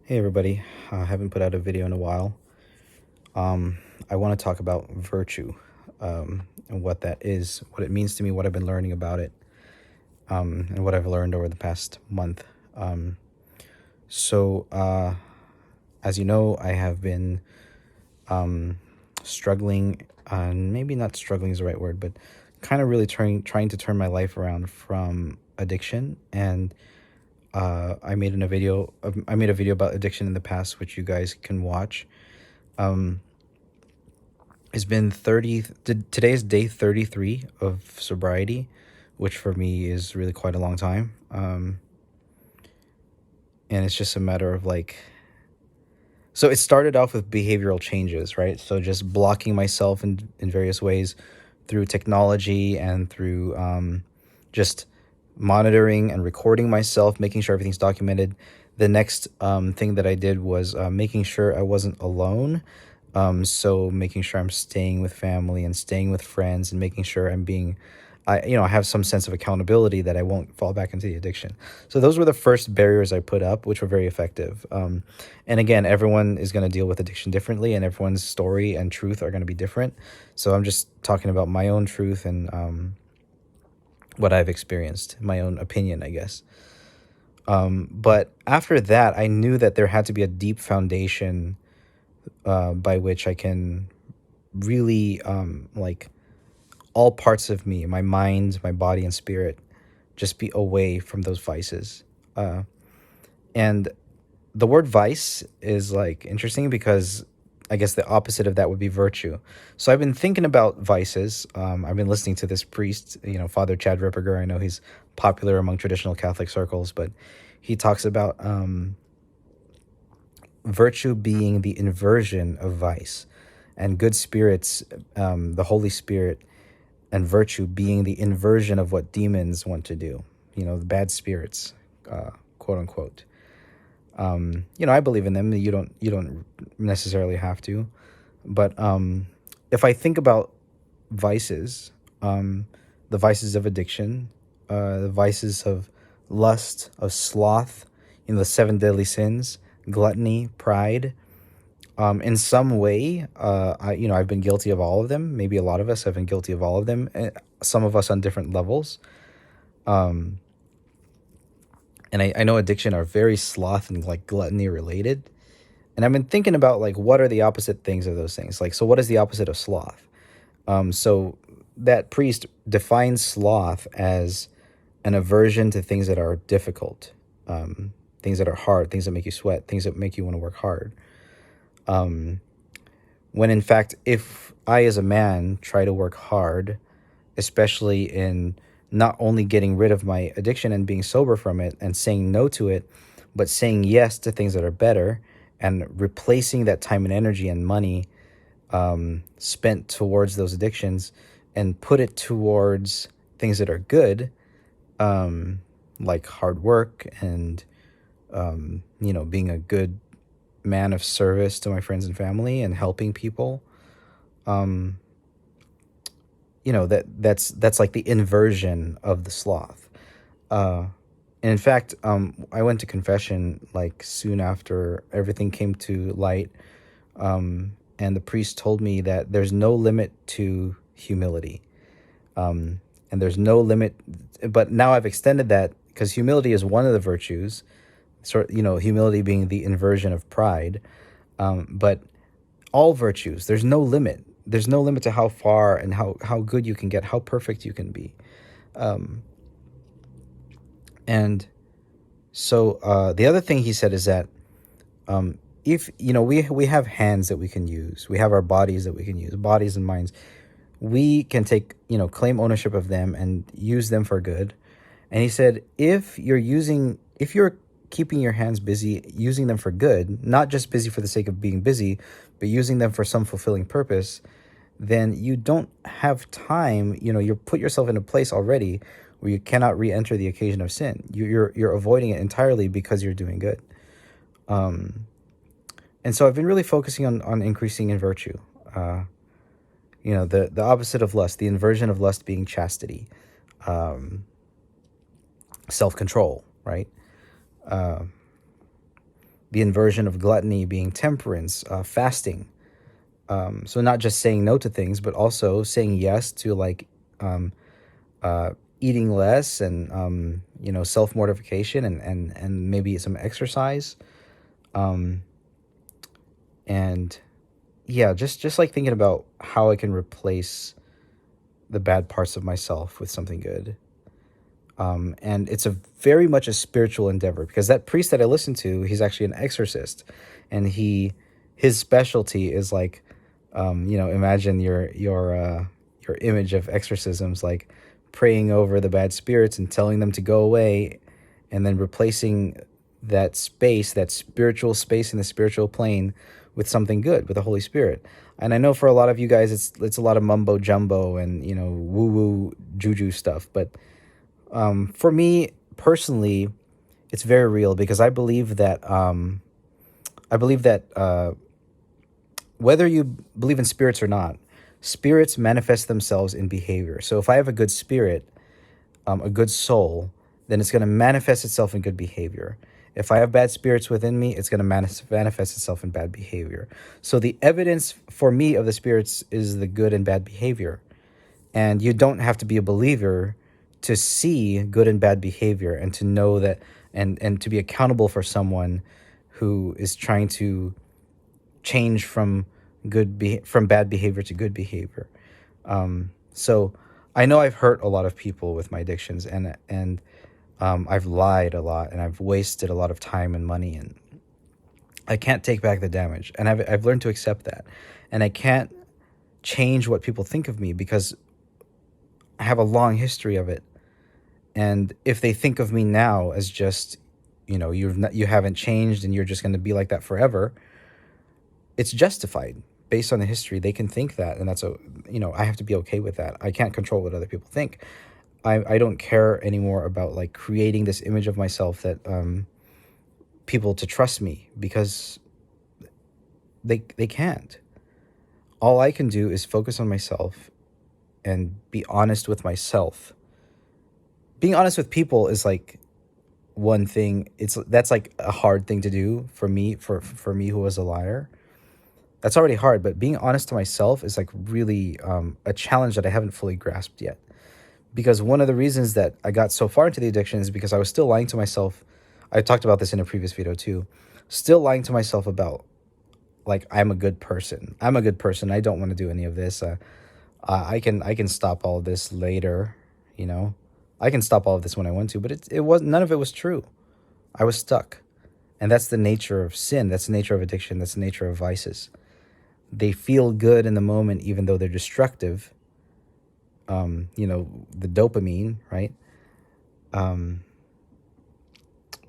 Hey everybody, I haven't put out a video in a while. I want to talk about virtue, and what that is, what it means to me, what I've been learning about it, and what I've learned over the past month. Um, so, as you know, I have been struggling, and maybe not struggling is the right word, but kind of really trying to turn my life around from addiction. And I made a video about addiction in the past, which you guys can watch. Um, it's been today's day 33 of sobriety, which for me is really quite a long time. And it's just a matter of so it started off with behavioral changes, right? So just blocking myself in various ways through technology and through just monitoring and recording myself, making sure everything's documented. The next thing that I did was making sure I wasn't alone. So making sure I'm staying with family and staying with friends and making sure I have some sense of accountability that I won't fall back into the addiction. So those were the first barriers I put up, which were very effective. And again, everyone is going to deal with addiction differently, and everyone's story and truth are going to be different. So I'm just talking about my own truth and what I've experienced, my own opinion, I guess. But after that, I knew that there had to be a deep foundation by which I can really all parts of me, my mind, my body, and spirit, just be away from those vices. And the word vice is interesting because I guess the opposite of that would be virtue. So I've been thinking about vices. I've been listening to this priest, Father Chad Ripperger. I know he's popular among traditional Catholic circles, but he talks about virtue being the inversion of vice, and good spirits, the Holy Spirit, and virtue being the inversion of what demons want to do. The bad spirits, quote unquote. I believe in them. You don't necessarily have to, but if I think about vices, the vices of addiction, the vices of lust, of sloth, the 7 deadly sins, gluttony, pride. In some way, I've been guilty of all of them. Maybe a lot of us have been guilty of all of them. Some of us on different levels. And I know addiction are very sloth and gluttony related. And I've been thinking about what are the opposite things of those things? So what is the opposite of sloth? So that priest defines sloth as an aversion to things that are difficult, things that are hard, things that make you sweat, things that make you want to work hard. When in fact, if I as a man try to work hard, especially in not only getting rid of my addiction and being sober from it and saying no to it, but saying yes to things that are better and replacing that time and energy and money spent towards those addictions and put it towards things that are good, like hard work and, being a good man of service to my friends and family and helping people. That's like the inversion of the sloth. And in fact, I went to confession soon after everything came to light. And the priest told me that there's no limit to humility. And there's no limit, but now I've extended that because humility is one of the virtues, humility being the inversion of pride. But all virtues, there's no limit. There's no limit to how far and how good you can get, how perfect you can be. And so the other thing he said is that if, we have hands that we can use, we have our bodies that we can use, bodies and minds. We can take, claim ownership of them and use them for good. And he said, if you're keeping your hands busy, using them for good, not just busy for the sake of being busy, but using them for some fulfilling purpose, then you don't have time. You put yourself in a place already where you cannot re-enter the occasion of sin. You're avoiding it entirely because you're doing good. And so I've been really focusing on increasing in virtue. The opposite of lust, the inversion of lust being chastity, self-control, right? the inversion of gluttony being temperance, fasting. So not just saying no to things, but also saying yes to like um, uh, eating less and self mortification and maybe some exercise. Um, and yeah, just like thinking about how I can replace the bad parts of myself with something good. And it's a very much a spiritual endeavor because that priest that I listened to, he's actually an exorcist, and his specialty is like, imagine your image of exorcisms, like praying over the bad spirits and telling them to go away, and then replacing that space, that spiritual space in the spiritual plane, with something good, with the Holy Spirit. And I know for a lot of you guys, it's a lot of mumbo jumbo and woo woo juju stuff, but for me personally, it's very real because I believe that whether you believe in spirits or not, spirits manifest themselves in behavior. So if I have a good spirit, a good soul, then it's going to manifest itself in good behavior. If I have bad spirits within me, it's going to manifest itself in bad behavior. So the evidence for me of the spirits is the good and bad behavior. And you don't have to be a believer to see good and bad behavior and to know that and to be accountable for someone who is trying to change from from bad behavior to good behavior. So I know I've hurt a lot of people with my addictions, and I've lied a lot, and I've wasted a lot of time and money, and I can't take back the damage, and I've learned to accept that, and I can't change what people think of me because I have a long history of it. And if they think of me now as just, you haven't changed and you're just going to be like that forever, it's justified based on the history. They can think that, and I have to be okay with that. I can't control what other people think. I don't care anymore about like creating this image of myself that people to trust me, because they can't. All I can do is focus on myself and be honest with myself. Being honest with people is like one thing. That's like a hard thing to do for me, for me who was a liar. That's already hard, but being honest to myself is like really a challenge that I haven't fully grasped yet. Because one of the reasons that I got so far into the addiction is because I was still lying to myself. I talked about this in a previous video too. Still lying to myself about like I'm a good person. I'm a good person. I don't want to do any of this. I can stop all of this later. I can stop all of this when I want to, but it was none of it was true. I was stuck, and that's the nature of sin. That's the nature of addiction. That's the nature of vices. They feel good in the moment, even though they're destructive. The dopamine, right?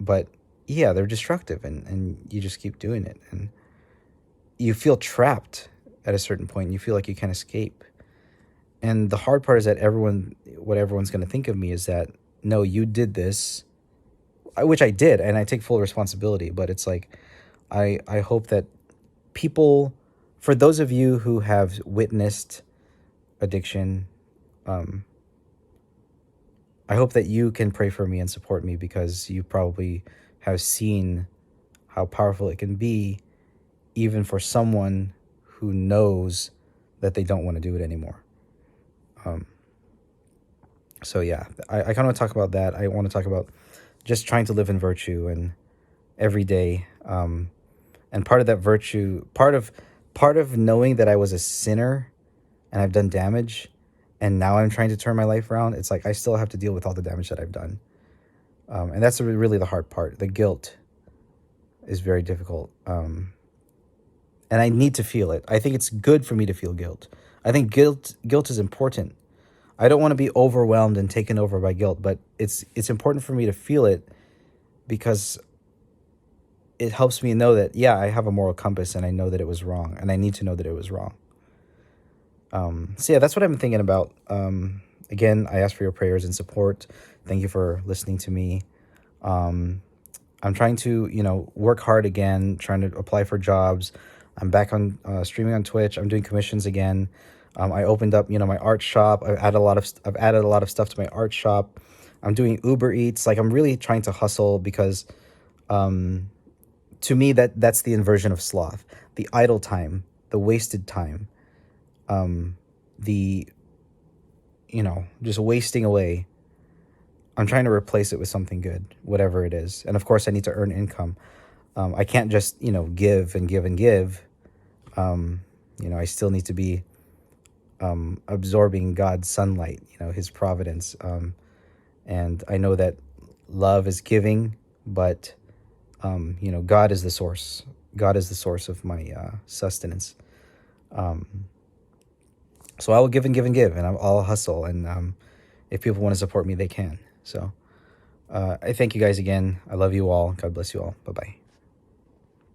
But yeah, they're destructive, and you just keep doing it, and you feel trapped at a certain point. And you feel like you can't escape. And the hard part is that what everyone's going to think of me is that, no, you did this, which I did, and I take full responsibility. But it's like, I hope that people, for those of you who have witnessed addiction, I hope that you can pray for me and support me, because you probably have seen how powerful it can be, even for someone who knows that they don't want to do it anymore. So yeah, I kind of want to talk about that. I want to talk about just trying to live in virtue and every day. And part of that virtue, part of knowing that I was a sinner and I've done damage, and now I'm trying to turn my life around. It's like I still have to deal with all the damage that I've done. And that's really the hard part. The guilt is very difficult. And I need to feel it. I think it's good for me to feel guilt. I think guilt is important. I don't want to be overwhelmed and taken over by guilt, but it's important for me to feel it, because it helps me know that, yeah, I have a moral compass and I know that it was wrong, and I need to know that it was wrong. So yeah, that's what I've been thinking about. Again, I ask for your prayers and support. Thank you for listening to me. I'm trying to, work hard again, trying to apply for jobs. I'm back on streaming on Twitch. I'm doing commissions again. I opened up, my art shop. I've added a lot of stuff to my art shop. I'm doing Uber Eats. Like, I'm really trying to hustle, because to me, that's the inversion of sloth. The idle time, the wasted time, the, just wasting away. I'm trying to replace it with something good, whatever it is. And of course, I need to earn income. I can't just, give and give and give. I still need to be absorbing God's sunlight, his providence. And I know that love is giving, but, God is the source. God is the source of my sustenance. So I will give and give and give, and I'll hustle. And if people want to support me, they can. So I thank you guys again. I love you all. God bless you all. Bye-bye.